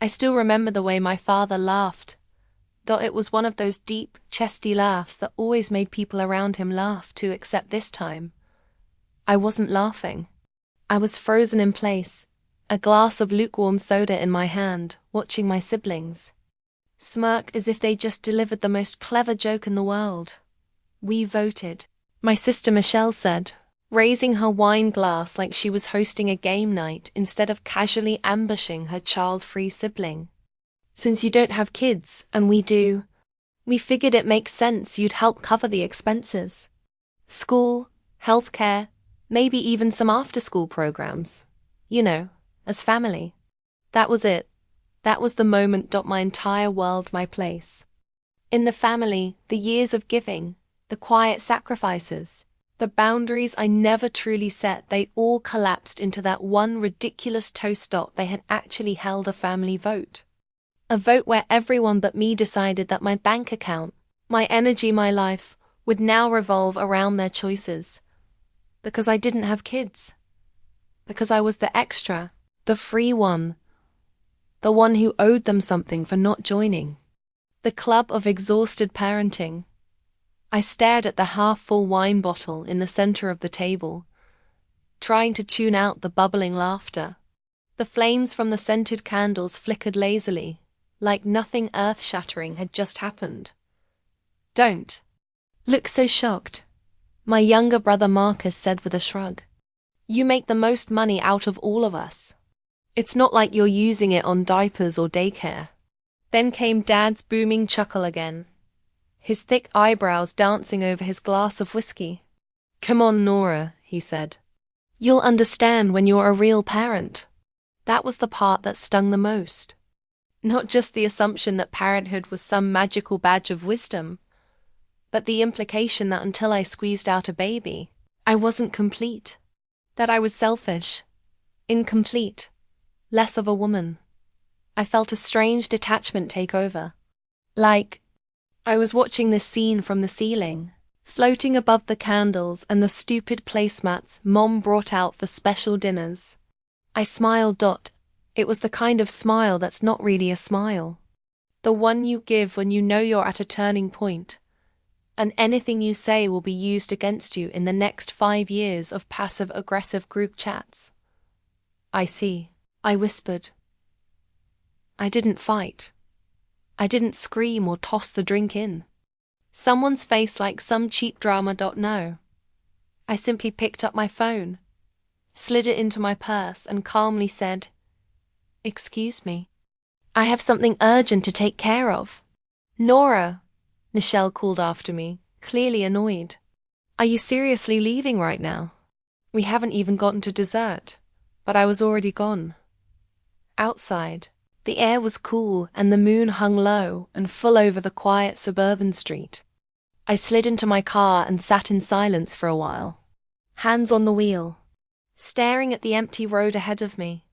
I still remember the way my father laughed. It was one of those deep, chesty laughs that always made people around him laugh too, except this time. I wasn't laughing. I was frozen in place, a glass of lukewarm soda in my hand, watching my siblings smirk as if they just delivered the most clever joke in the world. We voted, my sister Michelle said, raising her wine glass like she was hosting a game night instead of casually ambushing her child-free sibling. Since you don't have kids, and we do, we figured it makes sense you'd help cover the expenses. School, healthcare, maybe even some after-school programs. You know, as family. That was it. That was the moment. My entire world, my place. In the family, the years of giving, the quiet sacrifices, the boundaries I never truly set, they all collapsed into that one ridiculous toast. They had actually held a family vote. A vote where everyone but me decided that my bank account, my energy, my life, would now revolve around their choices. Because I didn't have kids. Because I was the extra, the free one. The one who owed them something for not joining. The club of exhausted parenting. I stared at the half-full wine bottle in the center of the table, trying to tune out the bubbling laughter. The flames from the scented candles flickered lazily, like nothing earth-shattering had just happened. Don't look so shocked, my younger brother Marcus said with a shrug. You make the most money out of all of us. It's not like you're using it on diapers or daycare. Then came Dad's booming chuckle again, his thick eyebrows dancing over his glass of whiskey. Come on, Nora, he said. You'll understand when you're a real parent. That was the part that stung the most. Not just the assumption that parenthood was some magical badge of wisdom, but the implication that until I squeezed out a baby, I wasn't complete. That I was selfish, incomplete, less of a woman. I felt a strange detachment take over. Like I was watching this scene from the ceiling, floating above the candles and the stupid placemats Mom brought out for special dinners. I smiled. It was the kind of smile that's not really a smile. The one you give when you know you're at a turning point, and anything you say will be used against you in the next 5 years of passive-aggressive group chats. I see, I whispered. I didn't fight. I didn't scream or toss the drink in. Someone's face like some cheap drama. No. I simply picked up my phone, slid it into my purse, and calmly said, Excuse me. I have something urgent to take care of. Nora, Michelle called after me, clearly annoyed. Are you seriously leaving right now? We haven't even gotten to dessert, but I was already gone. Outside, the air was cool and the moon hung low and full over the quiet suburban street. I slid into my car and sat in silence for a while, hands on the wheel, staring at the empty road ahead of me.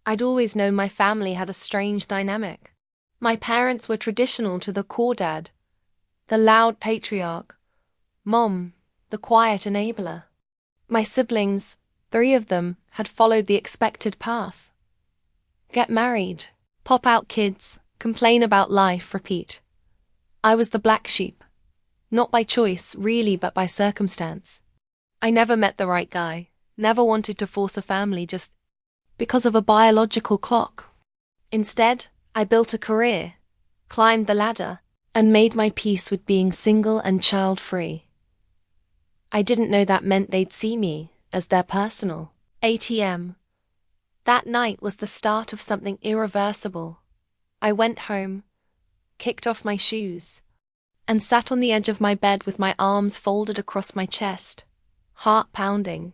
I'd always known my family had a strange dynamic. My parents were traditional to the core dad, the loud patriarch. Mom, the quiet enabler. My siblings, 3 of them, had followed the expected path. Get married, pop out kids, complain about life, repeat. I was the black sheep. Not by choice, really, but by circumstance. I never met the right guy, never wanted to force a family just because of a biological clock. Instead, I built a career, climbed the ladder, and made my peace with being single and child-free. I didn't know that meant they'd see me as their personal ATM. That night was the start of something irreversible. I went home, kicked off my shoes, and sat on the edge of my bed with my arms folded across my chest, heart pounding.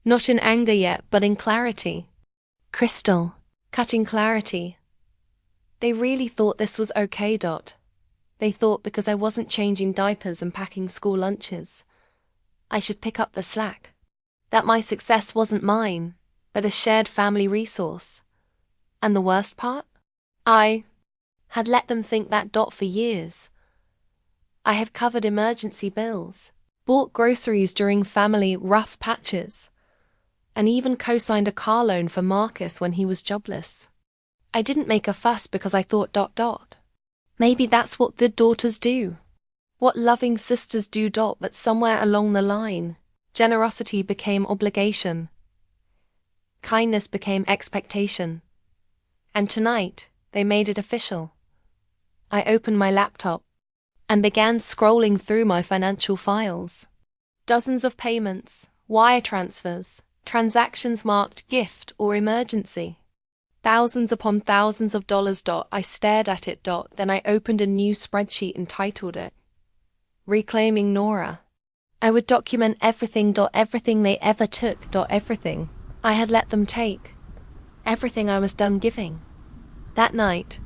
Not in anger yet, but in clarity. Crystal, cutting clarity. They really thought this was okay. They thought because I wasn't changing diapers and packing school lunches, I should pick up the slack. That my success wasn't mine, but a shared family resource. And the worst part? I had let them think that for years. I have covered emergency bills, bought groceries during family rough patches, and even co-signed a car loan for Marcus when he was jobless. I didn't make a fuss because I thought. Maybe that's what good daughters do. What loving sisters do. But somewhere along the line, generosity became obligation. Kindness became expectation. And tonight, they made it official. I opened my laptop and began scrolling through my financial files. Dozens of payments, wire transfers, transactions marked gift or emergency. Thousands upon thousands of dollars. I stared at it. Then I opened a new spreadsheet and titled it Reclaiming Nora. I would document everything. Everything they ever took. Everything I had let them take. Everything I was done giving. That night,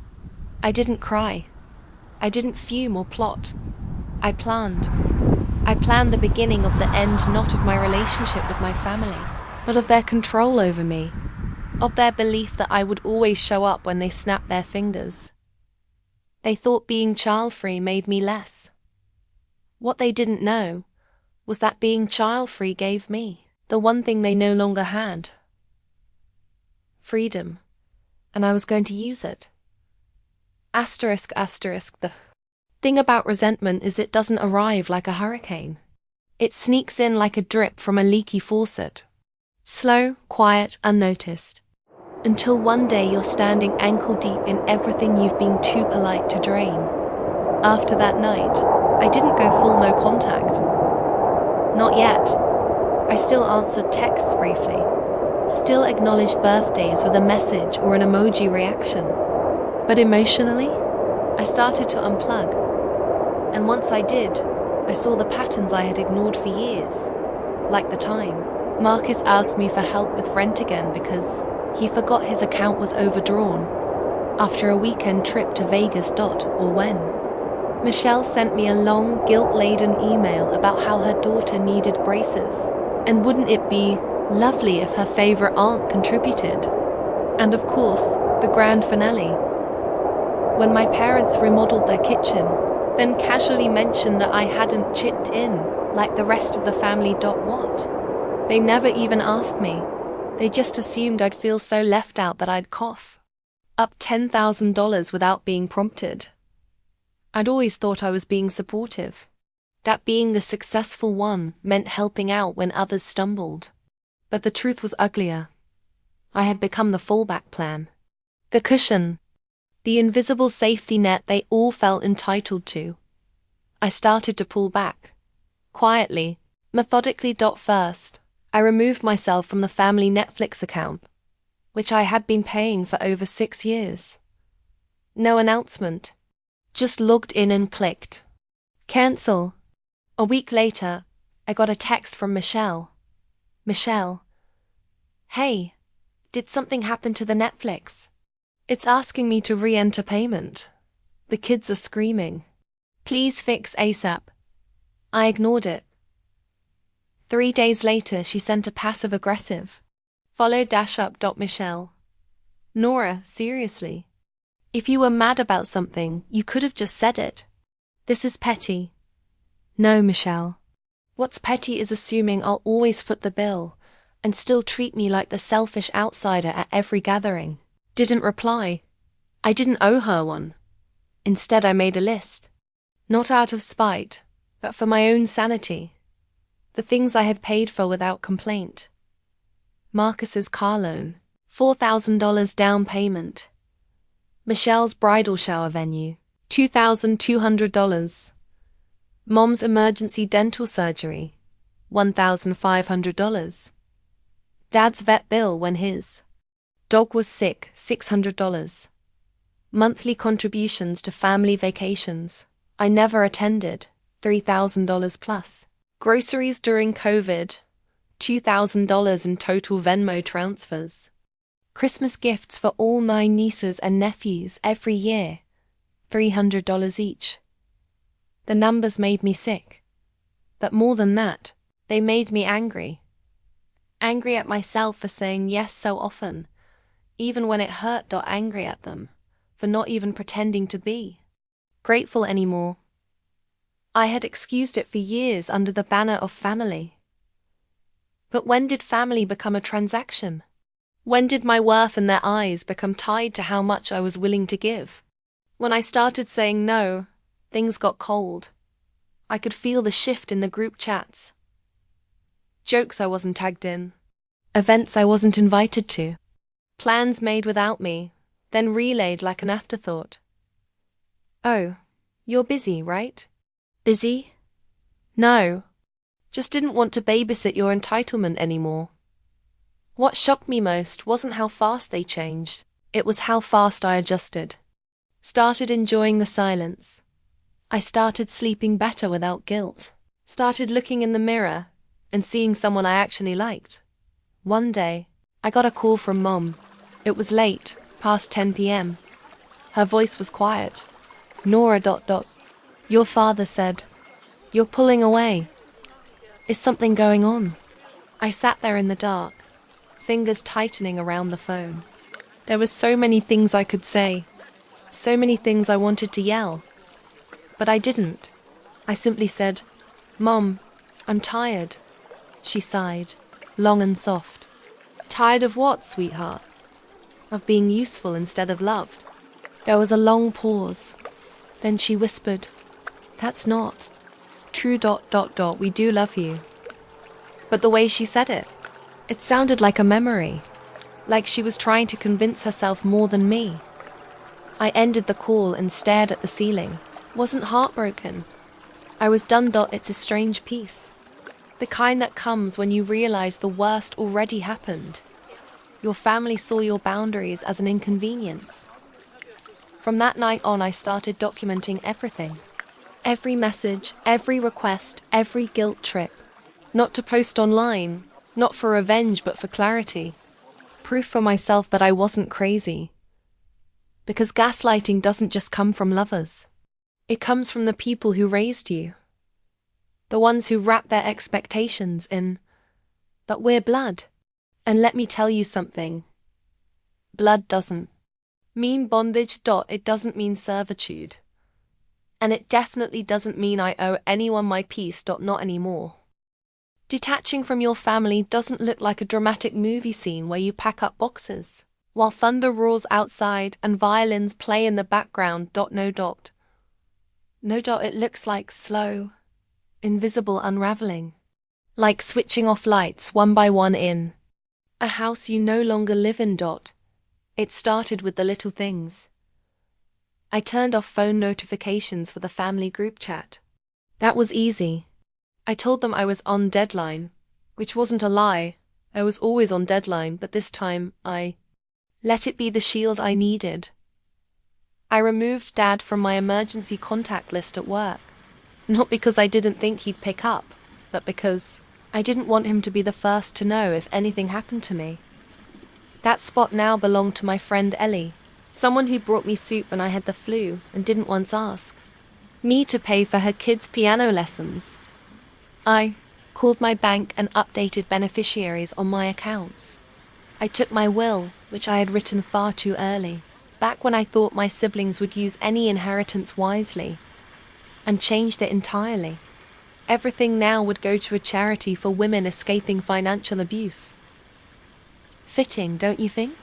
I didn't cry. I didn't fume or plot. I planned. I planned the beginning of the end, not of my relationship with my family, but of their control over me, of their belief that I would always show up when they snapped their fingers. They thought being child-free made me less. What they didn't know was that being child-free gave me the one thing they no longer had. Freedom. And I was going to use it. Asterisk. The thing about resentment is it doesn't arrive like a hurricane. It sneaks in like a drip from a leaky faucet. Slow, quiet, unnoticed. Until one day you're standing ankle deep in everything you've been too polite to drain. After that night, I didn't go full no contact. Not yet. I still answered texts briefly. Still acknowledged birthdays with a message or an emoji reaction. But emotionally, I started to unplug. And once I did, I saw the patterns I had ignored for years. Like the time Marcus asked me for help with rent again because he forgot his account was overdrawn after a weekend trip to Vegas. Or when Michelle sent me a long, guilt-laden email about how her daughter needed braces, and wouldn't it be lovely if her favorite aunt contributed? And of course, the grand finale, when my parents remodeled their kitchen, then casually mentioned that I hadn't chipped in like the rest of the family. What? They never even asked me. They just assumed I'd feel so left out that I'd cough up $10,000 without being prompted. I'd always thought I was being supportive, that being the successful one meant helping out when others stumbled. But the truth was uglier. I had become the fallback plan, the cushion, the invisible safety net they all felt entitled to. I started to pull back, quietly, methodically. First, I removed myself from the family Netflix account, which I had been paying for over 6 years. No announcement, just logged in and clicked cancel. A week later, I got a text from Michelle. Michelle, hey, did something happen to the Netflix? It's asking me to re-enter payment. The kids are screaming. Please fix ASAP. I ignored it. 3 days later, she sent a passive-aggressive follow-up. Michelle. Nora, seriously. If you were mad about something, you could have just said it. This is petty. No, Michelle. What's petty is assuming I'll always foot the bill and still treat me like the selfish outsider at every gathering. Didn't reply. I didn't owe her one. Instead, I made a list. Not out of spite, but for my own sanity. The things I had paid for without complaint. Marcus's car loan, $4,000 down payment. Michelle's bridal shower venue, $2,200. Mom's emergency dental surgery, $1,500. Dad's vet bill when his dog was sick, $600. Monthly contributions to family vacations I never attended, $3,000 plus. Groceries during COVID, $2,000 in total Venmo transfers. Christmas gifts for all 9 nieces and nephews every year, $300 each. The numbers made me sick. But more than that, they made me angry. Angry at myself for saying yes so often, even when it hurt. Angry at them for not even pretending to be grateful anymore. I had excused it for years under the banner of family. But when did family become a transaction? When did my worth in their eyes become tied to how much I was willing to give? When I started saying no, things got cold. I could feel the shift in the group chats. Jokes I wasn't tagged in. Events I wasn't invited to. Plans made without me, then relayed like an afterthought. Oh, you're busy, right? Busy? No. Just didn't want to babysit your entitlement anymore. What shocked me most wasn't how fast they changed, it was how fast I adjusted. Started enjoying the silence. I started sleeping better without guilt. Started looking in the mirror and seeing someone I actually liked. One day, I got a call from Mom. It was late, past 10 p.m. Her voice was quiet. Nora ... Your father said, "You're pulling away. Is something going on?" I sat there in the dark, fingers tightening around the phone. There were so many things I could say, so many things I wanted to yell. But I didn't. I simply said, "Mom, I'm tired." She sighed, long and soft. Tired of what, sweetheart? Of being useful instead of loved. There was a long pause. Then she whispered, "That's not true ... We do love you." But the way she said it sounded like a memory, like she was trying to convince herself more than me. I ended the call and stared at the ceiling. Wasn't heartbroken. I was done. It's a strange peace. The kind that comes when you realize the worst already happened. Your family saw your boundaries as an inconvenience. From that night on, I started documenting everything. Every message, every request, every guilt trip. Not to post online, not for revenge, but for clarity. Proof for myself that I wasn't crazy. Because gaslighting doesn't just come from lovers. It comes from the people who raised you. The ones who wrap their expectations in, "But we're blood." And let me tell you something. Blood doesn't mean bondage. It doesn't mean servitude. And it definitely doesn't mean I owe anyone my peace. Not anymore. Detaching from your family doesn't look like a dramatic movie scene where you pack up boxes, while thunder roars outside and violins play in the background. No. It looks like slow, invisible unraveling. Like switching off lights one by one in a house you no longer live in. It started with the little things. I turned off phone notifications for the family group chat. That was easy. I told them I was on deadline, which wasn't a lie. I was always on deadline, but this time I let it be the shield I needed. I removed Dad from my emergency contact list at work, not because I didn't think he'd pick up, but because I didn't want him to be the first to know if anything happened to me. That spot now belonged to my friend Ellie, someone who brought me soup when I had the flu and didn't once ask me to pay for her kids' piano lessons. I called my bank and updated beneficiaries on my accounts. I took my will, which I had written far too early, back when I thought my siblings would use any inheritance wisely, and changed it entirely. Everything now would go to a charity for women escaping financial abuse. Fitting, don't you think?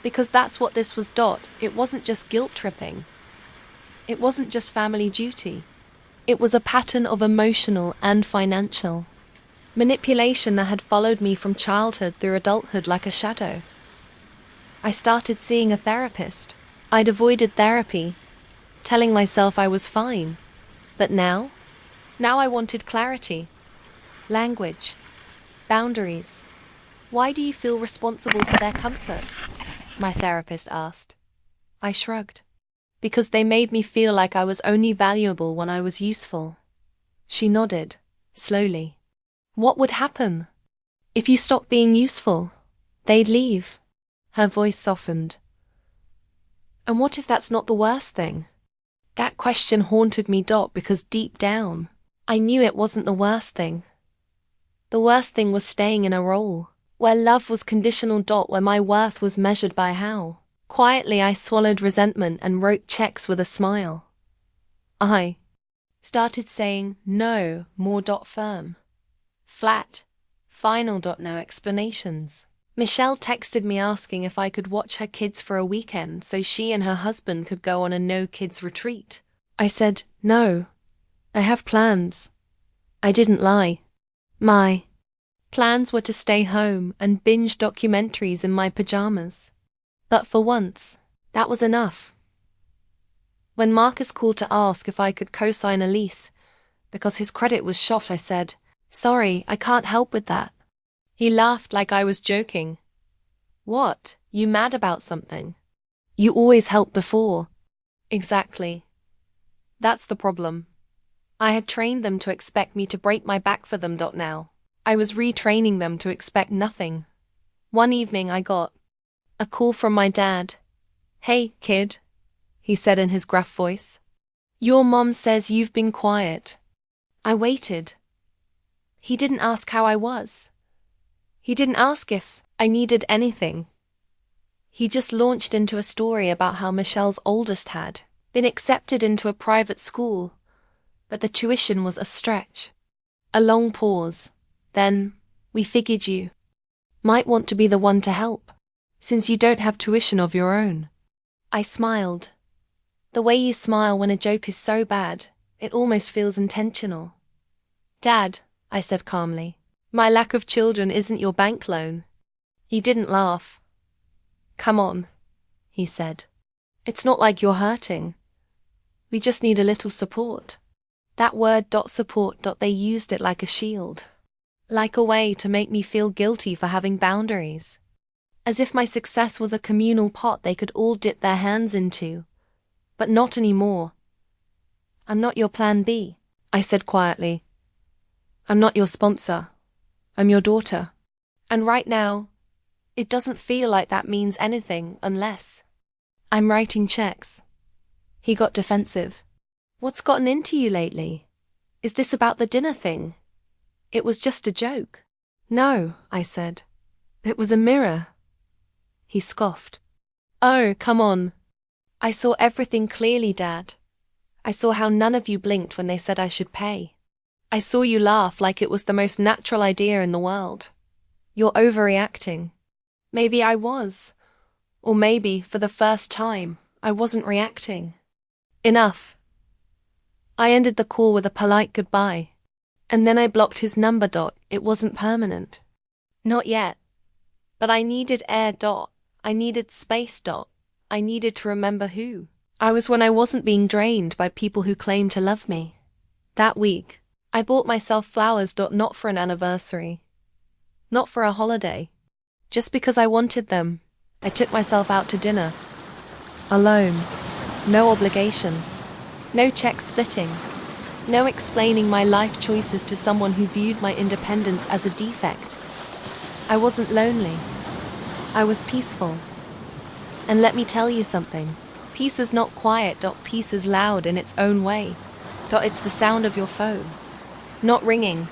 Because that's what this was. It wasn't just guilt tripping. It wasn't just family duty. It was a pattern of emotional and financial manipulation that had followed me from childhood through adulthood like a shadow. I started seeing a therapist. I'd avoided therapy, telling myself I was fine. But now I wanted clarity, language, boundaries. "Why do you feel responsible for their comfort?" my therapist asked. I shrugged. Because they made me feel like I was only valuable when I was useful. She nodded, slowly. What would happen? If you stopped being useful, they'd leave. Her voice softened. And what if that's not the worst thing? That question haunted me. Because deep down, I knew it wasn't the worst thing. The worst thing was staying in a role where love was conditional. Where my worth was measured by how quietly I swallowed resentment and wrote checks with a smile. I started saying no more. Firm, flat, final. No explanations. Michelle texted me asking if I could watch her kids for a weekend so she and her husband could go on a no-kids retreat. I said, no, I have plans. I didn't lie. My plans were to stay home and binge documentaries in my pajamas. But for once, that was enough. When Marcus called to ask if I could co-sign a lease, because his credit was shot, I said, sorry, I can't help with that. He laughed like I was joking. What, you mad about something? You always helped before. Exactly. That's the problem. I had trained them to expect me to break my back for them. Now, I was retraining them to expect nothing. One evening I got a call from my dad. Hey, kid, he said in his gruff voice. Your mom says you've been quiet. I waited. He didn't ask how I was. He didn't ask if I needed anything. He just launched into a story about how Michelle's oldest had been accepted into a private school, but the tuition was a stretch. A long pause. Then, we figured you might want to be the one to help, since you don't have tuition of your own. I smiled. The way you smile when a joke is so bad, it almost feels intentional. Dad, I said calmly, my lack of children isn't your bank loan. He didn't laugh. Come on, he said. It's not like you're hurting. We just need a little support. That word support, they used it like a shield. Like a way to make me feel guilty for having boundaries. As if my success was a communal pot they could all dip their hands into. But not anymore. I'm not your plan B, I said quietly. I'm not your sponsor. I'm your daughter. And right now, it doesn't feel like that means anything unless I'm writing checks. He got defensive. What's gotten into you lately? Is this about the dinner thing? It was just a joke. No, I said. It was a mirror. He scoffed. Oh, come on. I saw everything clearly, Dad. I saw how none of you blinked when they said I should pay. I saw you laugh like it was the most natural idea in the world. You're overreacting. Maybe I was. Or maybe, for the first time, I wasn't reacting. Enough. I ended the call with a polite goodbye. And then I blocked his number. It wasn't permanent. Not yet. But I needed air. I needed space. I needed to remember who I was when I wasn't being drained by people who claimed to love me. That week, I bought myself flowers. Not for an anniversary. Not for a holiday. Just because I wanted them, I took myself out to dinner. Alone. No obligation. No check splitting. No explaining my life choices to someone who viewed my independence as a defect. I wasn't lonely. I was peaceful. And let me tell you something. Peace is not quiet. Peace is loud in its own way. It's the sound of your phone not ringing,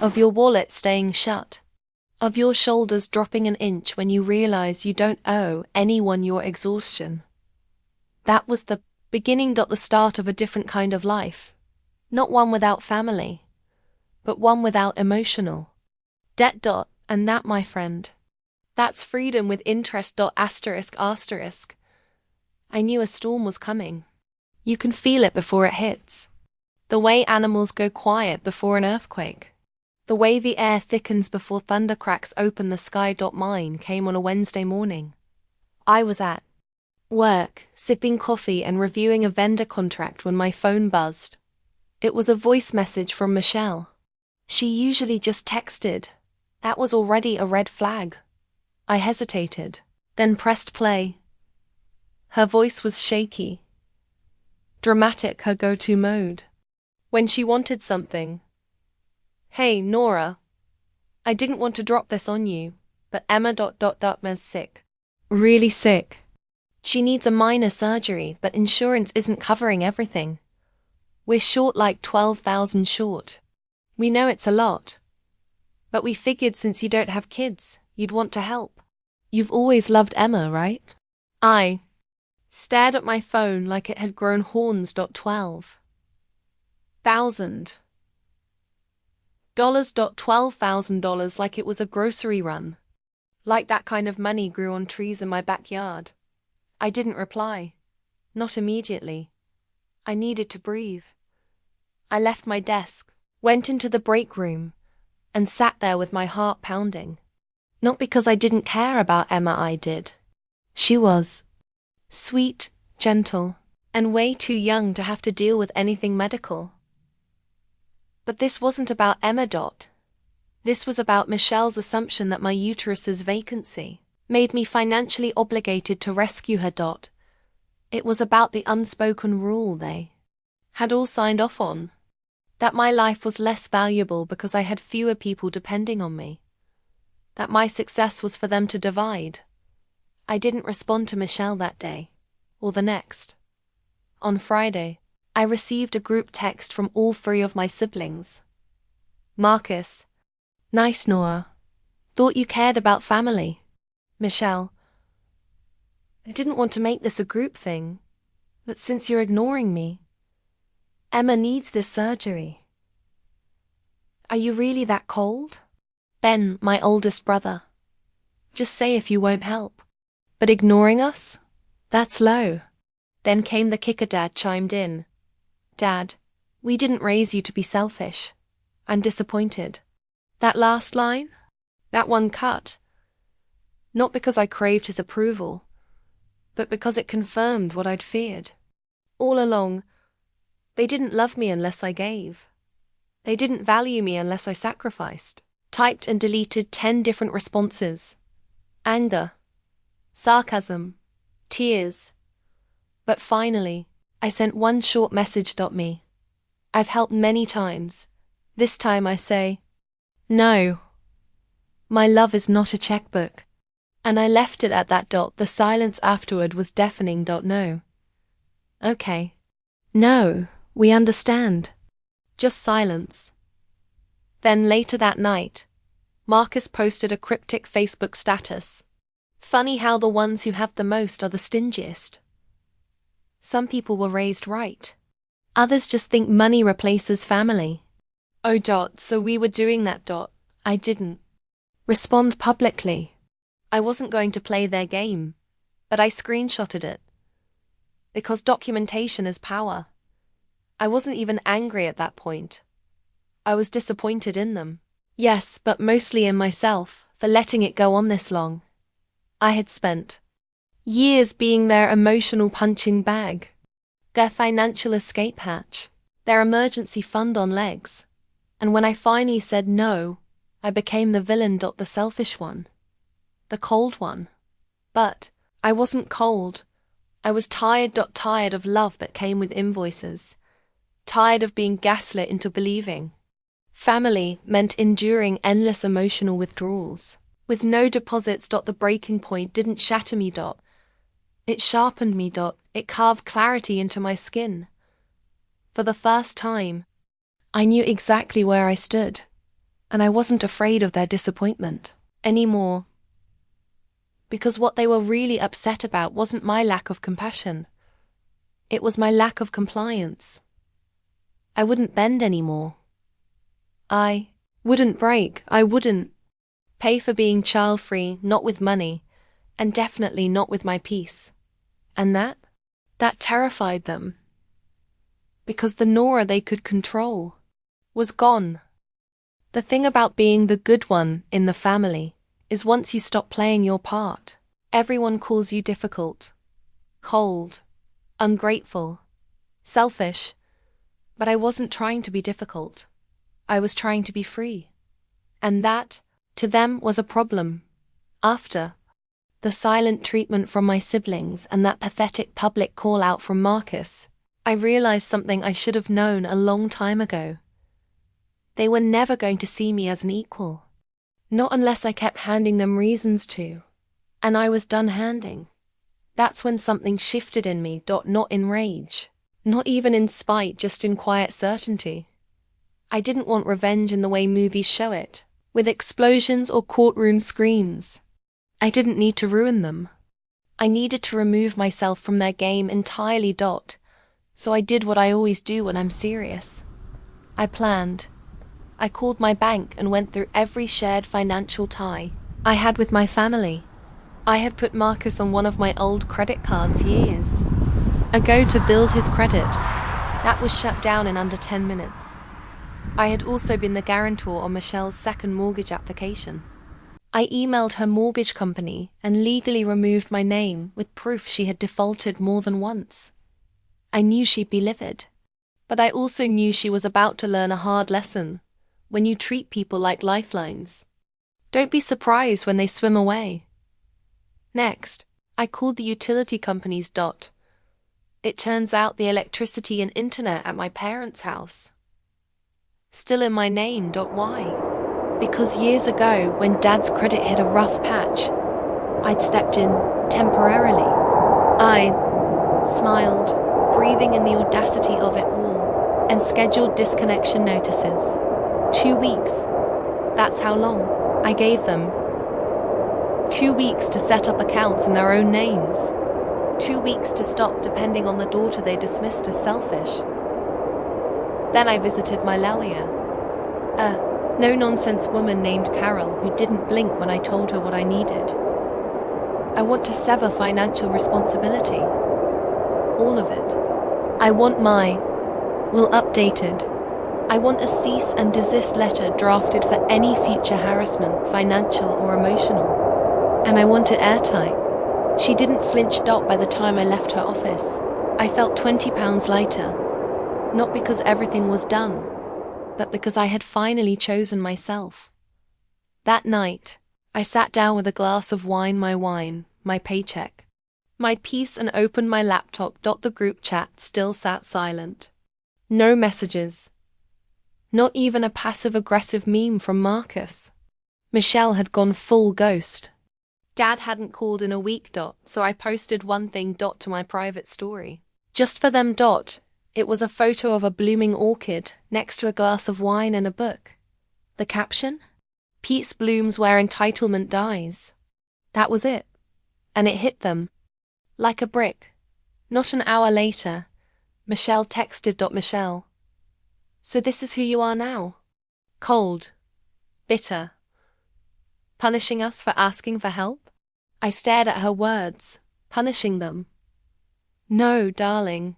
of your wallet staying shut, of your shoulders dropping an inch when you realize you don't owe anyone your exhaustion. That was the beginning. The start of a different kind of life. Not one without family, but one without emotional debt. And that, my friend, that's freedom with interest. Asterisk. I knew a storm was coming. You can feel it before it hits. The way animals go quiet before an earthquake. The way the air thickens before thunder cracks open the sky. Mine came on a Wednesday morning. I was at work, sipping coffee and reviewing a vendor contract when my phone buzzed. It was a voice message from Michelle. She usually just texted. That was already a red flag. I hesitated, then pressed play. Her voice was shaky. Dramatic, her go-to mode. When she wanted something. Hey, Nora. I didn't want to drop this on you, but Emma's sick. Really sick. She needs a minor surgery, but insurance isn't covering everything. We're short like 12,000 short. We know it's a lot. But we figured since you don't have kids, you'd want to help. You've always loved Emma, right? I stared at my phone like it had grown horns. $12,000. $12,000 like it was a grocery run. Like that kind of money grew on trees in my backyard. I didn't reply. Not immediately. I needed to breathe. I left my desk, went into the break room, and sat there with my heart pounding. Not because I didn't care about Emma, I did. She was sweet, gentle, and way too young to have to deal with anything medical. But this wasn't about Emma. This was about Michelle's assumption that my uterus's vacancy made me financially obligated to rescue her. It was about the unspoken rule they had all signed off on, that my life was less valuable because I had fewer people depending on me, that my success was for them to divide. I didn't respond to Michelle that day, or the next. On Friday, I received a group text from all three of my siblings. Marcus: nice, Nora. Thought you cared about family. Michelle: I didn't want to make this a group thing, but since you're ignoring me, Emma needs this surgery. Are you really that cold? Ben, my oldest brother: just say if you won't help. But ignoring us? That's low. Then came the kicker. Dad chimed in. Dad, we didn't raise you to be selfish. I'm disappointed. That last line? That one cut? Not because I craved his approval, but because it confirmed what I'd feared. All along, they didn't love me unless I gave. They didn't value me unless I sacrificed. Typed and deleted 10 different responses. Anger, sarcasm, tears. But finally, I sent one short message. Me. I've helped many times. This time I say, no. My love is not a checkbook. And I left it at that. The silence afterward was deafening. No. Okay. No, we understand. Just silence. Then later that night, Marcus posted a cryptic Facebook status. Funny how the ones who have the most are the stingiest. Some people were raised right. Others just think money replaces family. Oh. So we were doing that. I didn't respond publicly. I wasn't going to play their game, but I screenshotted it. Because documentation is power. I wasn't even angry at that point. I was disappointed in them. Yes, but mostly in myself, for letting it go on this long. I had spent years being their emotional punching bag, their financial escape hatch, their emergency fund on legs. And when I finally said no, I became the villain. The selfish one. The cold one. But I wasn't cold. I was tired. Tired of love that came with invoices. Tired of being gaslit into believing family meant enduring endless emotional withdrawals. With no deposits. The breaking point didn't shatter me. It sharpened me. It carved clarity into my skin. For the first time, I knew exactly where I stood, and I wasn't afraid of their disappointment anymore. Because what they were really upset about wasn't my lack of compassion. It was my lack of compliance. I wouldn't bend anymore. I wouldn't break. I wouldn't pay for being child-free, not with money, and definitely not with my peace. And that terrified them. Because the Nora they could control was gone. The thing about being the good one in the family is once you stop playing your part, everyone calls you difficult, cold, ungrateful, selfish. But I wasn't trying to be difficult. I was trying to be free. And that, to them, was a problem. After the silent treatment from my siblings and that pathetic public call-out from Marcus, I realized something I should have known a long time ago. They were never going to see me as an equal. Not unless I kept handing them reasons to. And I was done handing. That's when something shifted in me. Not in rage. Not even in spite, just in quiet certainty. I didn't want revenge in the way movies show it, with explosions or courtroom screams. I didn't need to ruin them. I needed to remove myself from their game entirely. So I did what I always do when I'm serious. I planned. I called my bank and went through every shared financial tie. I had with my family. I had put Marcus on one of my old credit cards years ago to build his credit. That was shut down in under 10 minutes. I had also been the guarantor on Michelle's second mortgage application. I emailed her mortgage company and legally removed my name with proof she had defaulted more than once. I knew she'd be livid. But I also knew she was about to learn a hard lesson. When you treat people like lifelines, don't be surprised when they swim away. Next, I called the utility companies. It turns out the electricity and internet at my parents' house still in my name. Why? Because years ago, when Dad's credit hit a rough patch, I'd stepped in temporarily. I smiled, breathing in the audacity of it all, and scheduled disconnection notices. 2 weeks. That's how long I gave them. 2 weeks to set up accounts in their own names. 2 weeks to stop depending on the daughter they dismissed as selfish. Then I visited my lawyer, a no-nonsense woman named Carol who didn't blink when I told her what I needed. I want to sever financial responsibility. All of it. I want my will updated. I want a cease and desist letter drafted for any future harassment, financial or emotional. And I want it airtight. She didn't flinch. By the time I left her office, I felt 20 pounds lighter. Not because everything was done, but because I had finally chosen myself. That night, I sat down with a glass of wine, my paycheck, my peace, and opened my laptop. The group chat still sat silent. No messages. Not even a passive-aggressive meme from Marcus. Michelle had gone full ghost. Dad hadn't called in a week. So I posted one thing. To my private story. Just for them. It was a photo of a blooming orchid next to a glass of wine and a book. The caption? Peace blooms where entitlement dies. That was it. And it hit them. Like a brick. Not an hour later, Michelle texted. Michelle. So this is who you are now? Cold. Bitter. Punishing us for asking for help? I stared at her words, punishing them. No, darling.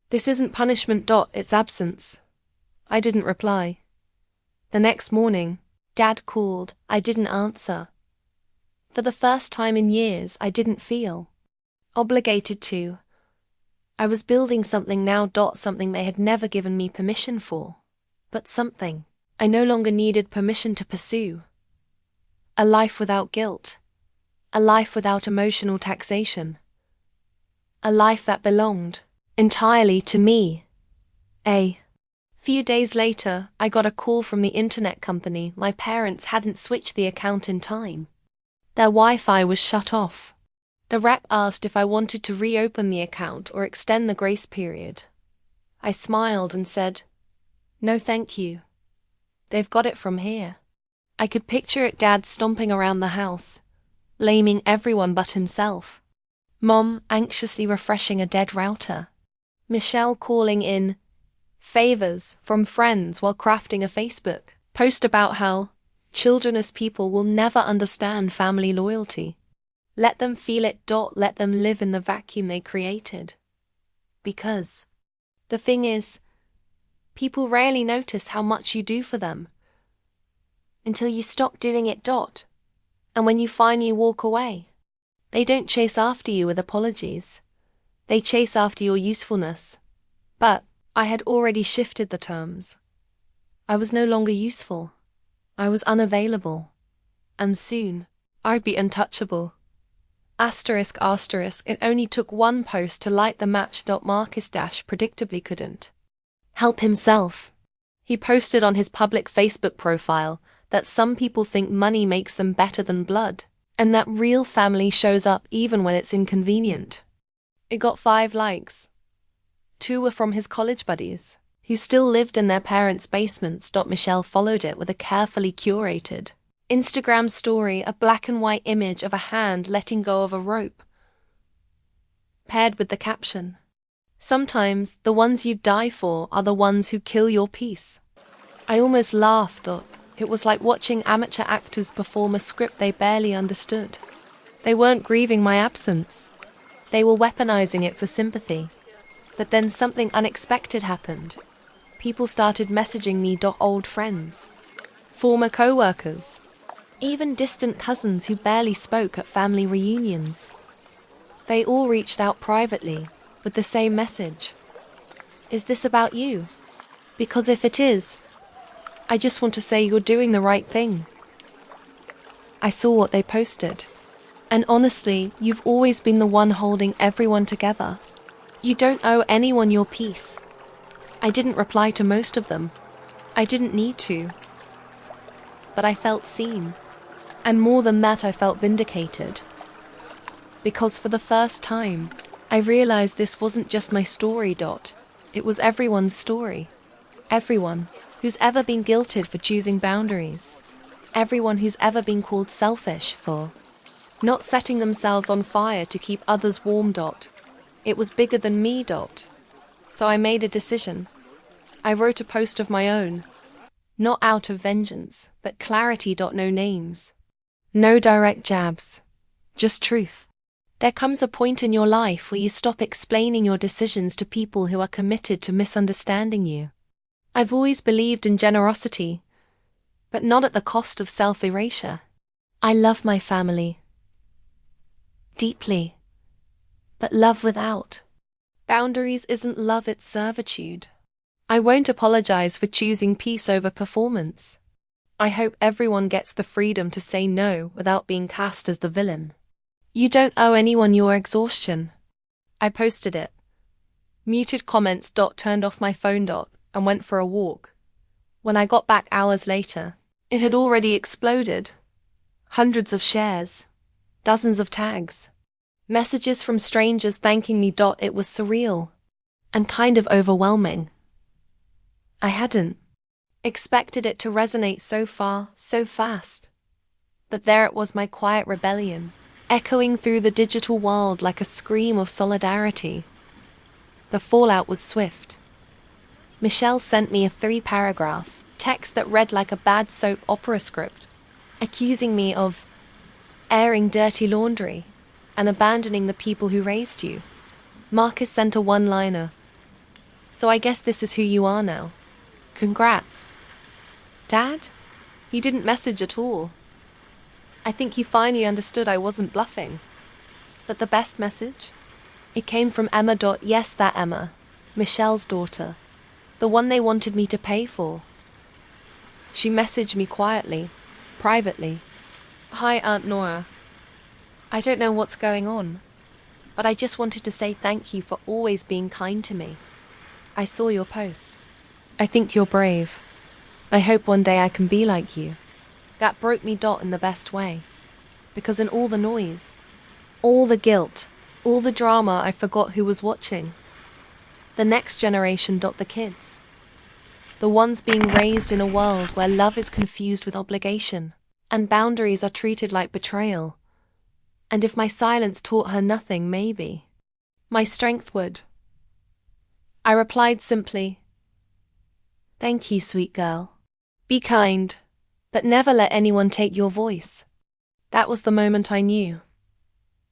This isn't punishment. It's absence. I didn't reply. The next morning, Dad called. I didn't answer. For the first time in years, I didn't feel obligated to. I was building something now. Something they had never given me permission for. But something I no longer needed permission to pursue. A life without guilt. A life without emotional taxation. A life that belonged entirely to me. A few days later, I got a call from the internet company. My parents hadn't switched the account in time. Their Wi-Fi was shut off. The rep asked if I wanted to reopen the account or extend the grace period. I smiled and said, "No, thank you. They've got it from here." I could picture it. Dad stomping around the house, blaming everyone but himself. Mom anxiously refreshing a dead router. Michelle calling in favors from friends while crafting a Facebook post about how children as people will never understand family loyalty. Let them feel it. Let them live in the vacuum they created. Because the thing is, people rarely notice how much you do for them until you stop doing it. And when you finally walk away, they don't chase after you with apologies. They chase after your usefulness. But I had already shifted the terms. I was no longer useful. I was unavailable. And soon, I'd be untouchable. Asterisk. It only took one post to light the match. Marcus predictably couldn't help himself. He posted on his public Facebook profile that some people think money makes them better than blood, and that real family shows up even when it's inconvenient. It got 5 likes. 2 were from his college buddies, who still lived in their parents' basements. Michelle followed it with a carefully curated Instagram story, a black and white image of a hand letting go of a rope, paired with the caption, "Sometimes the ones you die for are the ones who kill your peace." I almost laughed. It was like watching amateur actors perform a script they barely understood. They weren't grieving my absence. They were weaponizing it for sympathy. But then something unexpected happened. People started messaging me. Old friends, former co-workers, even distant cousins who barely spoke at family reunions. They all reached out privately with the same message. Is this about you? Because if it is, I just want to say you're doing the right thing. I saw what they posted. And honestly, you've always been the one holding everyone together. You don't owe anyone your peace. I didn't reply to most of them. I didn't need to. But I felt seen. And more than that, I felt vindicated. Because for the first time, I realized this wasn't just my story. It was everyone's story. Everyone who's ever been guilted for choosing boundaries. Everyone who's ever been called selfish for not setting themselves on fire to keep others warm. It was bigger than me. So I made a decision. I wrote a post of my own. Not out of vengeance, but clarity. No names. No direct jabs. Just truth. There comes a point in your life where you stop explaining your decisions to people who are committed to misunderstanding you. I've always believed in generosity, but not at the cost of self-erasure. I love my family deeply, but love without boundaries isn't love, it's servitude. I won't apologize for choosing peace over performance. I hope everyone gets the freedom to say no without being cast as the villain. You don't owe anyone your exhaustion. I posted it. Muted comments. Turned off my phone. And went for a walk. When I got back hours later, it had already exploded. Hundreds of shares. Dozens of tags. Messages from strangers thanking me. It was surreal. And kind of overwhelming. I hadn't expected it to resonate so far, so fast. But there it was, my quiet rebellion, echoing through the digital world like a scream of solidarity. The fallout was swift. Michelle sent me a 3-paragraph text that read like a bad soap opera script, accusing me of airing dirty laundry and abandoning the people who raised you. Marcus sent a one-liner. So I guess this is who you are now. Congrats. Dad? He didn't message at all. I think he finally understood I wasn't bluffing. But the best message? It came from Emma. Yes, that Emma. Michelle's daughter. The one they wanted me to pay for. She messaged me quietly, privately. Hi, Aunt Nora. I don't know what's going on, but I just wanted to say thank you for always being kind to me. I saw your post. I think you're brave. I hope one day I can be like you. That broke me. In the best way. Because in all the noise, all the guilt, all the drama, I forgot who was watching. The next generation. The kids. The ones being raised in a world where love is confused with obligation, and boundaries are treated like betrayal. And if my silence taught her nothing, maybe my strength would. I replied simply, "Thank you, sweet girl. Be kind, but never let anyone take your voice." That was the moment I knew.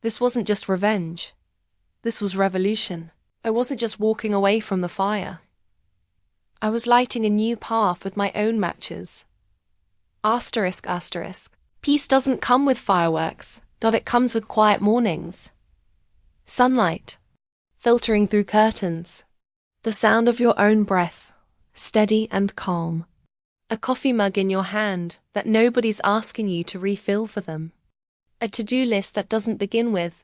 This wasn't just revenge. This was revolution. I wasn't just walking away from the fire. I was lighting a new path with my own matches. Asterisk. Peace doesn't come with fireworks. It comes with quiet mornings. Sunlight, filtering through curtains. The sound of your own breath, steady and calm. A coffee mug in your hand that nobody's asking you to refill for them. A to-do list that doesn't begin with,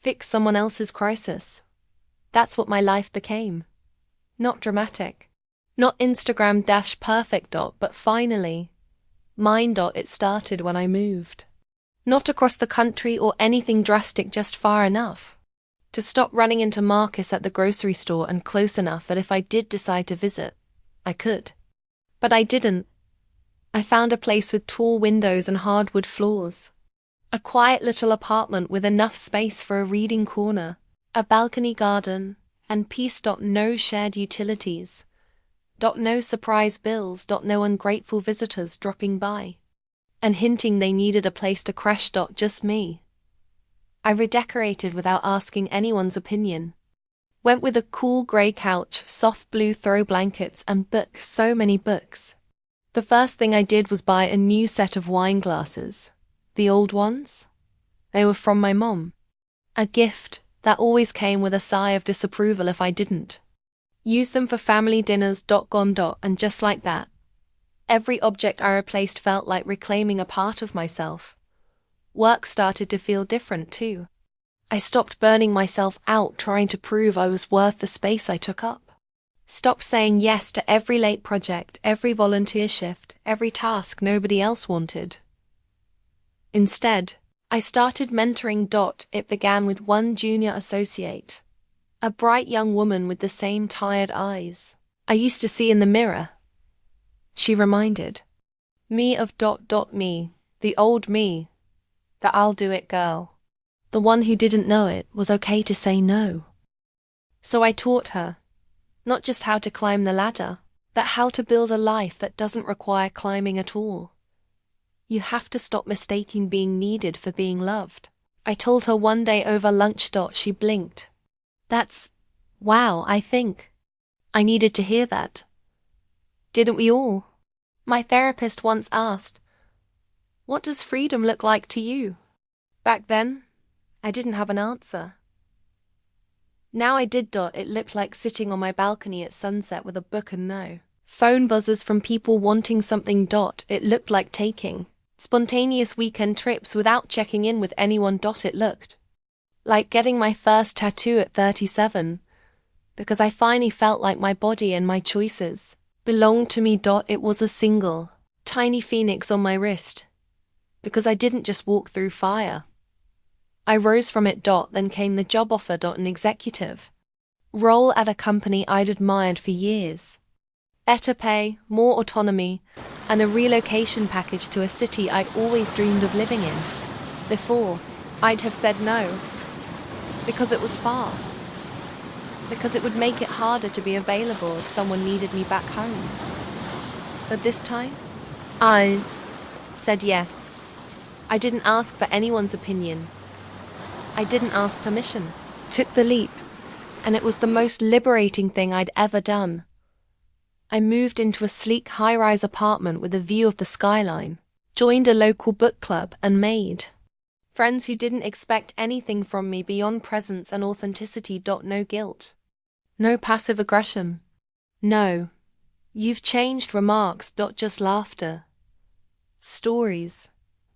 fix someone else's crisis. That's what my life became. Not dramatic. Not Instagram-perfect. But finally, mine. It started when I moved. Not across the country or anything drastic, just far enough to stop running into Marcus at the grocery store and close enough that if I did decide to visit, I could. But I didn't. I found a place with tall windows and hardwood floors. A quiet little apartment with enough space for a reading corner, a balcony garden, and peace. No shared utilities. No surprise bills. No ungrateful visitors dropping by and hinting they needed a place to crash. Just me. I redecorated without asking anyone's opinion. Went with a cool grey couch, soft blue throw blankets, and books, so many books. The first thing I did was buy a new set of wine glasses. The old ones? They were from my mom. A gift that always came with a sigh of disapproval if I didn't. Use them for family dinners. Gone. And just like that, every object I replaced felt like reclaiming a part of myself. Work started to feel different too. I stopped burning myself out trying to prove I was worth the space I took up. Stopped saying yes to every late project, every volunteer shift, every task nobody else wanted. Instead, I started mentoring. It began with one junior associate, a bright young woman with the same tired eyes I used to see in the mirror. She reminded me of me, the old me, the I'll do it girl. The one who didn't know it was okay to say no. So I taught her, not just how to climb the ladder, but how to build a life that doesn't require climbing at all. You have to stop mistaking being needed for being loved. I told her one day over lunch. She blinked. Wow, I think. I needed to hear that. Didn't we all? My therapist once asked, "What does freedom look like to you?" Back then, I didn't have an answer. Now I did. It looked like sitting on my balcony at sunset with a book and no phone buzzers from people wanting something. It looked like taking spontaneous weekend trips without checking in with anyone. It looked like getting my first tattoo at 37, because I finally felt like my body and my choices belonged to me. It was a single, tiny phoenix on my wrist, because I didn't just walk through fire. I rose from it. Then came the job offer. An executive role at a company I'd admired for years. Better pay, more autonomy, and a relocation package to a city I'd always dreamed of living in. Before, I'd have said no, because it was far. Because it would make it harder to be available if someone needed me back home. But this time, I said yes. I didn't ask for anyone's opinion. I didn't ask permission. Took the leap, and it was the most liberating thing I'd ever done. I moved into a sleek high-rise apartment with a view of the skyline, joined a local book club, and made friends who didn't expect anything from me beyond presence and authenticity. No guilt. No passive aggression. No, "You've changed" remarks. Just laughter. Stories.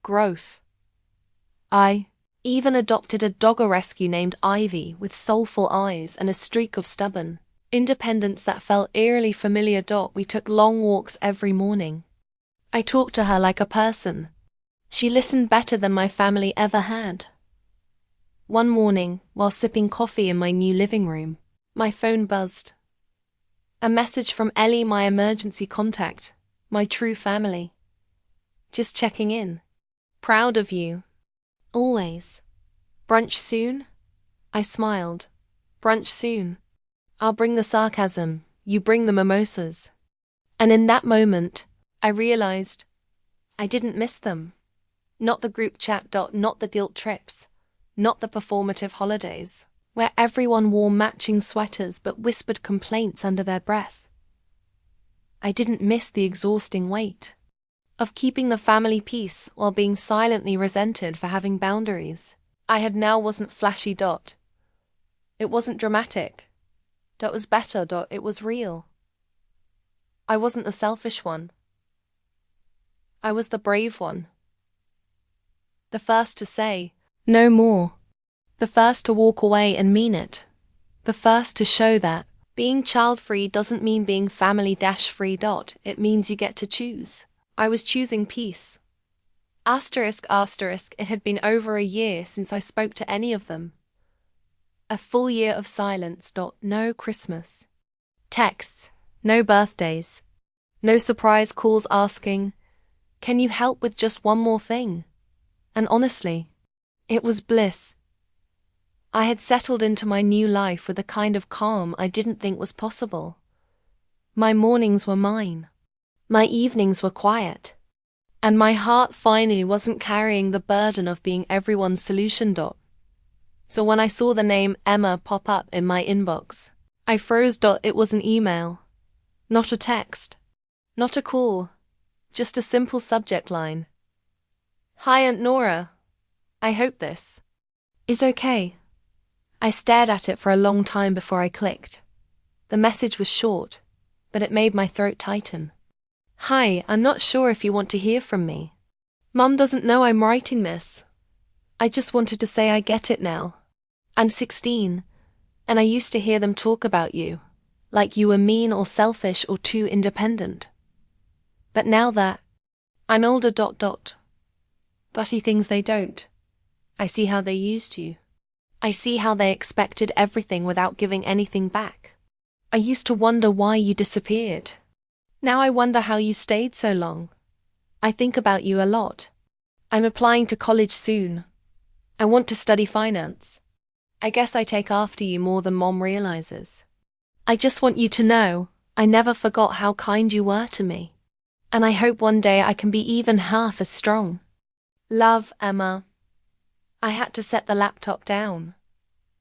Growth. I even adopted a dogger rescue named Ivy with soulful eyes and a streak of stubborn independence that felt eerily familiar. We took long walks every morning. I talked to her like a person. She listened better than my family ever had. One morning, while sipping coffee in my new living room, my phone buzzed. A message from Ellie, my emergency contact, my true family. Just checking in. "Proud of you. Always. Brunch soon?" I smiled. "Brunch soon. I'll bring the sarcasm, you bring the mimosas." And in that moment, I realized I didn't miss them. Not the group chat. Not the guilt trips. Not the performative holidays, where everyone wore matching sweaters but whispered complaints under their breath. I didn't miss the exhausting weight of keeping the family peace while being silently resented for having boundaries. I had now wasn't flashy. It wasn't dramatic. Was better. It was real. I wasn't the selfish one. I was the brave one. The first to say, "No more." The first to walk away and mean it. The first to show that being child-free doesn't mean being family-free. It means you get to choose. I was choosing peace. It had been over a year since I spoke to any of them. A full year of silence. No Christmas. Texts. No birthdays. No surprise calls asking, "Can you help with just one more thing?" And honestly, it was bliss. I had settled into my new life with a kind of calm I didn't think was possible. My mornings were mine. My evenings were quiet. And my heart finally wasn't carrying the burden of being everyone's solution. So when I saw the name Emma pop up in my inbox, I froze. It was an email. Not a text. Not a call. Just a simple subject line. Hi Aunt Nora. I hope this is okay. I stared at it for a long time before I clicked. The message was short, but it made my throat tighten. Hi, I'm not sure if you want to hear from me. Mum doesn't know I'm writing this. I just wanted to say I get it now. I'm 16, and I used to hear them talk about you, like you were mean or selfish or too independent. But now that I'm older. Butty things they don't. I see how they used you. I see how they expected everything without giving anything back. I used to wonder why you disappeared. Now I wonder how you stayed so long. I think about you a lot. I'm applying to college soon. I want to study finance. I guess I take after you more than Mom realizes. I just want you to know, I never forgot how kind you were to me. And I hope one day I can be even half as strong. Love, Emma. I had to set the laptop down.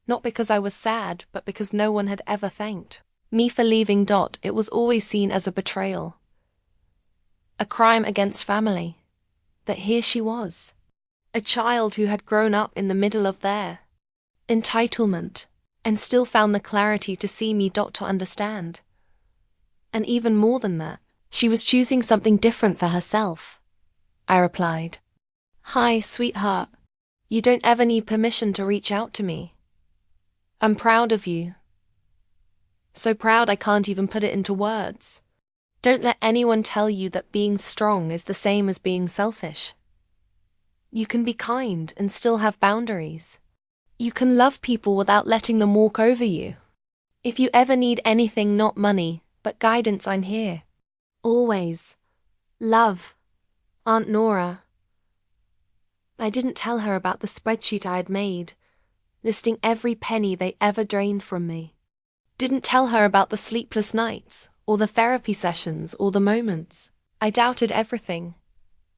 Not because I was sad, but because no one had ever thanked me for leaving. It was always seen as a betrayal. A crime against family. That here she was. A child who had grown up in the middle of their entitlement, and still found the clarity to see me. To understand. And even more than that, she was choosing something different for herself. I replied. Hi, sweetheart. You don't ever need permission to reach out to me. I'm proud of you. So proud I can't even put it into words. Don't let anyone tell you that being strong is the same as being selfish. You can be kind and still have boundaries. You can love people without letting them walk over you. If you ever need anything, not money, but guidance, I'm here. Always. Love. Aunt Nora. I didn't tell her about the spreadsheet I had made, listing every penny they ever drained from me. Didn't tell her about the sleepless nights, or the therapy sessions, or the moments I doubted everything.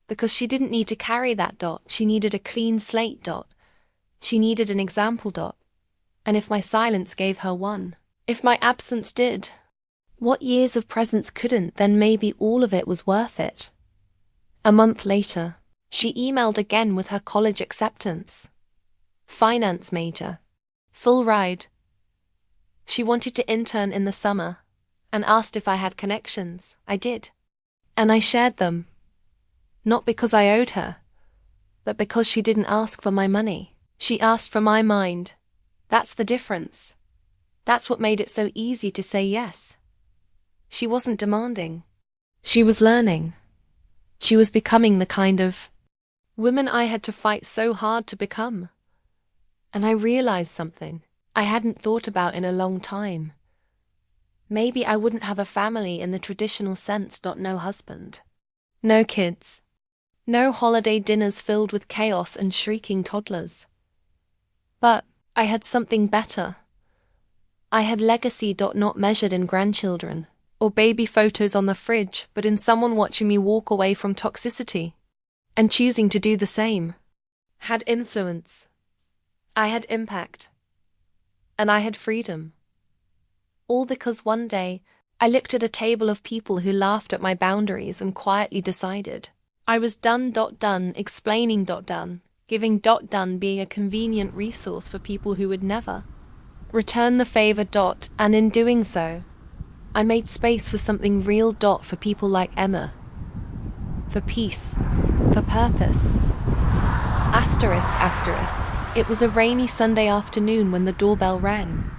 Because she didn't need to carry that. She needed a clean slate. She needed an example. And if my silence gave her one, if my absence did, what years of presence couldn't, then maybe all of it was worth it. A month later, she emailed again with her college acceptance. Finance major. Full ride. She wanted to intern in the summer, and asked if I had connections. I did. And I shared them. Not because I owed her, but because she didn't ask for my money. She asked for my mind. That's the difference. That's what made it so easy to say yes. She wasn't demanding. She was learning. She was becoming the kind of woman I had to fight so hard to become. And I realized something I hadn't thought about in a long time. Maybe I wouldn't have a family in the traditional sense. No husband. No kids. No holiday dinners filled with chaos and shrieking toddlers. But I had something better. I had legacy. Not measured in grandchildren or baby photos on the fridge, but in someone watching me walk away from toxicity and choosing to do the same. Had influence. I had impact. And I had freedom. All because one day I looked at a table of people who laughed at my boundaries and quietly decided I was done. Explaining. Done. Giving. Done. Being a convenient resource for people who would never return the favor. And in doing so, I made space for something real. For people like Emma. For peace. For purpose. Asterisk. It was a rainy Sunday afternoon when the doorbell rang.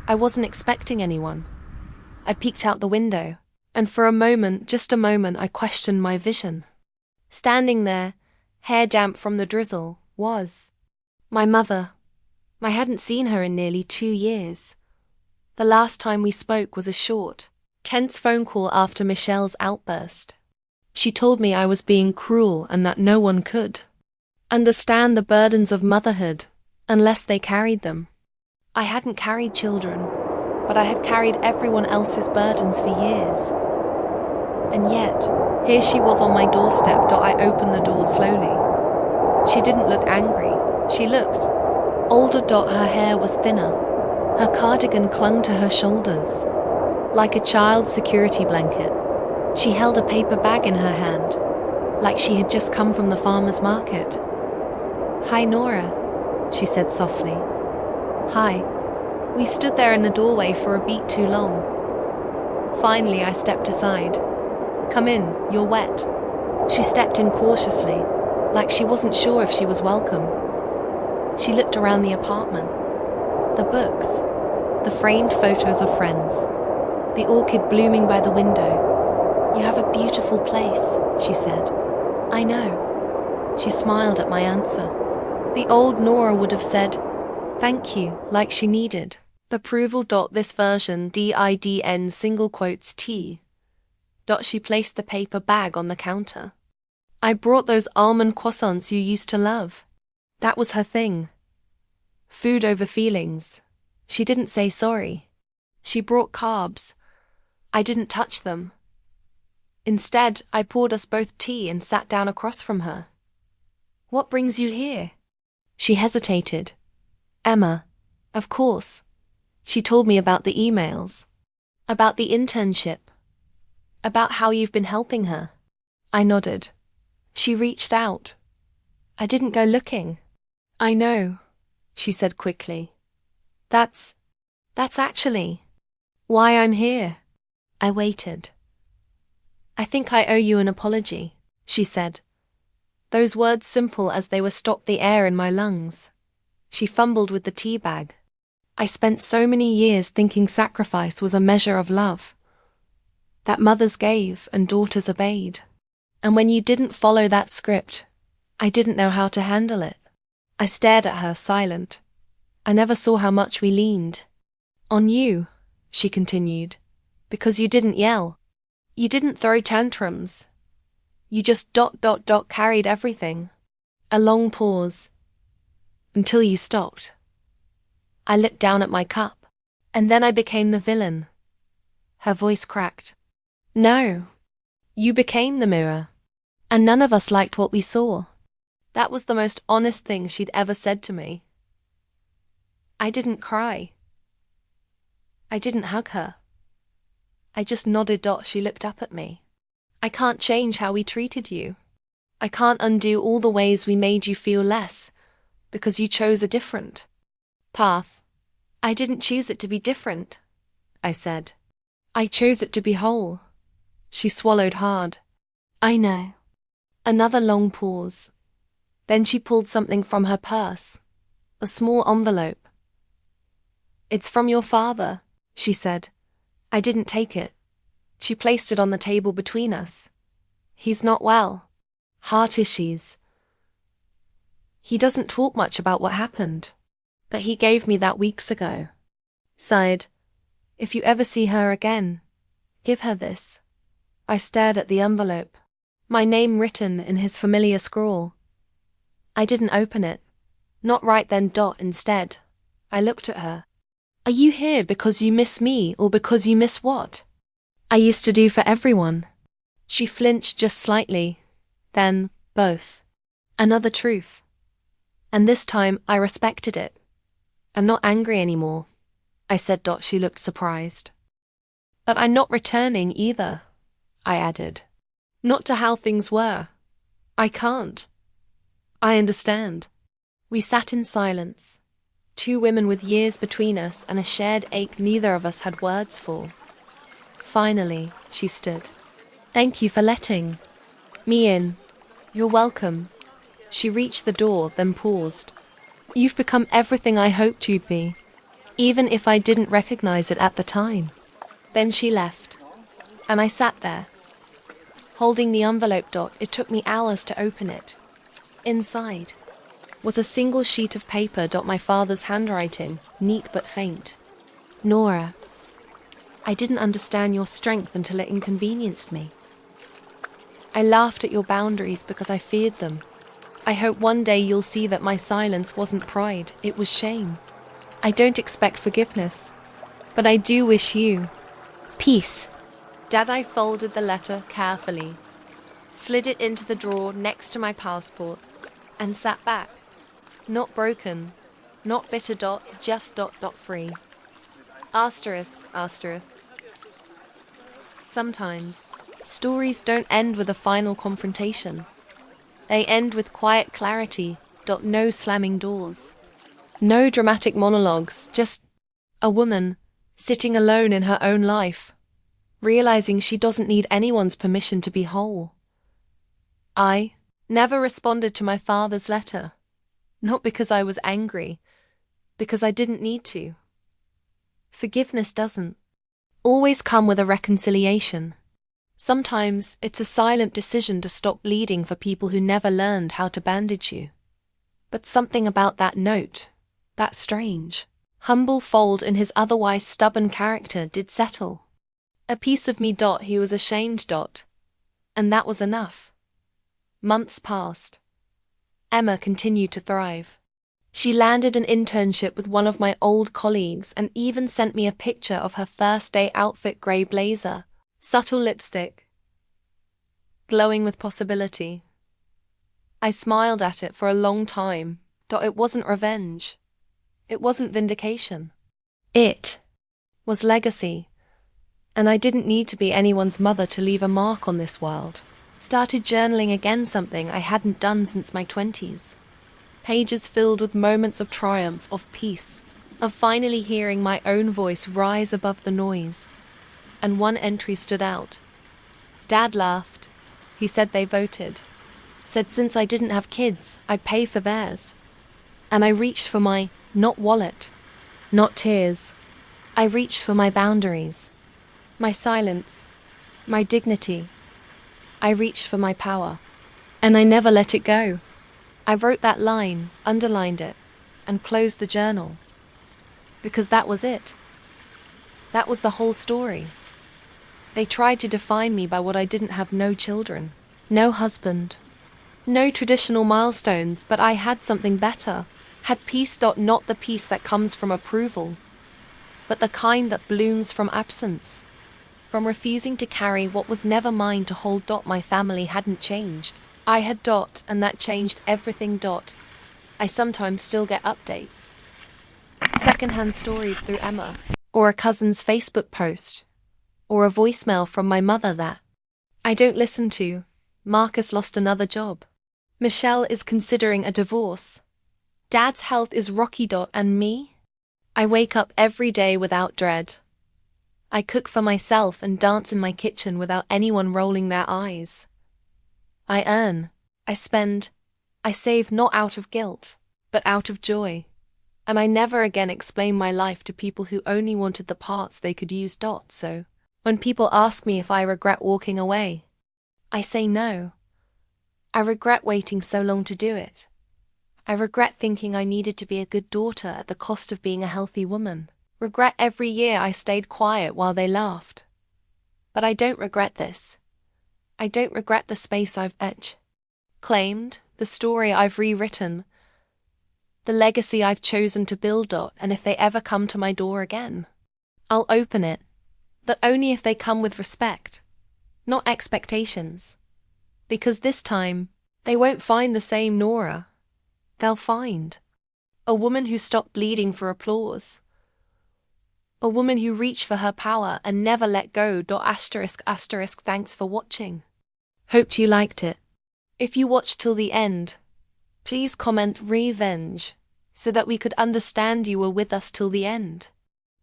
I wasn't expecting anyone. I peeked out the window, and for a moment, just a moment, I questioned my vision. Standing there, hair damp from the drizzle, was my mother. I hadn't seen her in nearly 2 years. The last time we spoke was a short, tense phone call after Michelle's outburst. She told me I was being cruel and that no one could understand the burdens of motherhood unless they carried them. I hadn't carried children. but I had carried everyone else's burdens for years. And yet, here she was on my doorstep. I opened the door slowly. She didn't look angry. She looked older. Her hair was thinner. Her cardigan clung to her shoulders, like a child's security blanket. She held a paper bag in her hand, like she had just come from the farmer's market. "Hi, Nora," she said softly. "Hi." We stood there in the doorway for a beat too long. Finally, I stepped aside. "Come in, you're wet." She stepped in cautiously, like she wasn't sure if she was welcome. She looked around the apartment. The books, the framed photos of friends, the orchid blooming by the window. "You have a beautiful place," she said. "I know." She smiled at my answer. The old Nora would have said, "Thank you," like she needed approval. This version, DIDN single quotes T. She placed the paper bag on the counter. "I brought those almond croissants you used to love." That was her thing. Food over feelings. She didn't say sorry. She brought carbs. I didn't touch them. Instead, I poured us both tea and sat down across from her. "What brings you here?" She hesitated. "Emma, of course." She told me about the emails, about the internship, about how you've been helping her. I nodded. "She reached out. I didn't go looking." "I know," she said quickly. That's actually why I'm here." I waited. "I think I owe you an apology," she said. Those words simple as they were stopped the air in my lungs. She fumbled with the tea bag. "I spent so many years thinking sacrifice was a measure of love, that mothers gave and daughters obeyed. And when you didn't follow that script, I didn't know how to handle it." I stared at her, silent. "I never saw how much we leaned on you," she continued, "because you didn't yell. You didn't throw tantrums. You just carried everything." A long pause. "Until you stopped." I looked down at my cup. "And then I became the villain." Her voice cracked. "No. You became the mirror. And none of us liked what we saw." That was the most honest thing she'd ever said to me. I didn't cry. I didn't hug her. I just nodded. She looked up at me. "I can't change how we treated you. I can't undo all the ways we made you feel less, because you chose a different path." "I didn't choose it to be different," I said. "I chose it to be whole." She swallowed hard. "I know." Another long pause. Then she pulled something from her purse, a small envelope. "It's from your father," she said. I didn't take it. She placed it on the table between us. "He's not well. Heart issues. He doesn't talk much about what happened, but he gave me that weeks ago." Sighed. "If you ever see her again, give her this." I stared at the envelope, my name written in his familiar scrawl. I didn't open it. Not right then. Instead, I looked at her. "Are you here because you miss me or because you miss what I used to do for everyone?" She flinched just slightly. Then, both. Another truth. And this time, I respected it. "I'm not angry anymore," I said. She looked surprised. "But I'm not returning either," I added. "Not to how things were. I can't." "I understand." We sat in silence, two women with years between us and a shared ache neither of us had words for. Finally, she stood. "Thank you for letting me in." "You're welcome." She reached the door, then paused. "You've become everything I hoped you'd be, even if I didn't recognize it at the time." Then she left, and I sat there, holding the envelope. It took me hours to open it. Inside was a single sheet of paper. My father's handwriting, neat but faint. "Nora, I didn't understand your strength until it inconvenienced me. I laughed at your boundaries because I feared them. I hope one day you'll see that my silence wasn't pride, it was shame. I don't expect forgiveness. But I do wish you peace. Dad, I folded the letter carefully, slid it into the drawer next to my passport, and sat back. Not broken, not bitter dot, just dot dot free. Asterisk, asterisk. Sometimes, stories don't end with a final confrontation. They end with quiet clarity, dot, no slamming doors. No dramatic monologues, just a woman sitting alone in her own life, realizing she doesn't need anyone's permission to be whole. I never responded to my father's letter, not because I was angry, because I didn't need to. Forgiveness doesn't always come with a reconciliation. Sometimes it's a silent decision to stop bleeding for people who never learned how to bandage you. But something about that note, that strange, humble fold in his otherwise stubborn character did settle. A piece of me dot he was ashamed dot, and that was enough. Months passed. Emma continued to thrive. She landed an internship with one of my old colleagues and even sent me a picture of her first day outfit, grey blazer, subtle lipstick, glowing with possibility. I smiled at it for a long time. It wasn't revenge. It wasn't vindication. It was legacy. And I didn't need to be anyone's mother to leave a mark on this world. Started journaling again, something I hadn't done since my 20s. Pages filled with moments of triumph, of peace, of finally hearing my own voice rise above the noise. And one entry stood out. Dad laughed. He said they voted. Said since I didn't have kids, I'd pay for theirs. And I reached for my, not wallet, not tears. I reached for my boundaries, my silence, my dignity. I reached for my power. And I never let it go. I wrote that line, underlined it, and closed the journal. Because that was it. That was the whole story. They tried to define me by what I didn't have: no children, no husband, no traditional milestones, but I had something better. Had peace, not the peace that comes from approval, but the kind that blooms from absence, from refusing to carry what was never mine to hold. My family hadn't changed. I had and that changed everything. I sometimes still get updates, secondhand stories through Emma, or a cousin's Facebook post, or a voicemail from my mother that I don't listen to. Marcus lost another job. Michelle is considering a divorce. Dad's health is rocky. And me? I wake up every day without dread. I cook for myself and dance in my kitchen without anyone rolling their eyes. I earn, I spend, I save, not out of guilt, but out of joy. And I never again explain my life to people who only wanted the parts they could use. So, when people ask me if I regret walking away, I say no. I regret waiting so long to do it. I regret thinking I needed to be a good daughter at the cost of being a healthy woman. Regret every year I stayed quiet while they laughed. But I don't regret this. I don't regret the space I've claimed, the story I've rewritten, the legacy I've chosen to build. And if they ever come to my door again, I'll open it, but only if they come with respect, not expectations. Because this time, they won't find the same Nora. They'll find a woman who stopped bleeding for applause. A woman who reached for her power and never let go. Asterisk, asterisk. Thanks for watching. Hoped you liked it. If you watched till the end, please comment revenge so that we could understand you were with us till the end.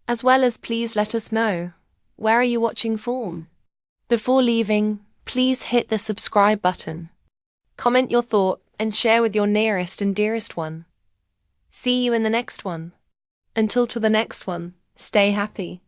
As well as please let us know, where are you watching from? Before leaving, please hit the subscribe button. Comment your thought and share with your nearest and dearest one. See you in the next one. Until to the next one, stay happy.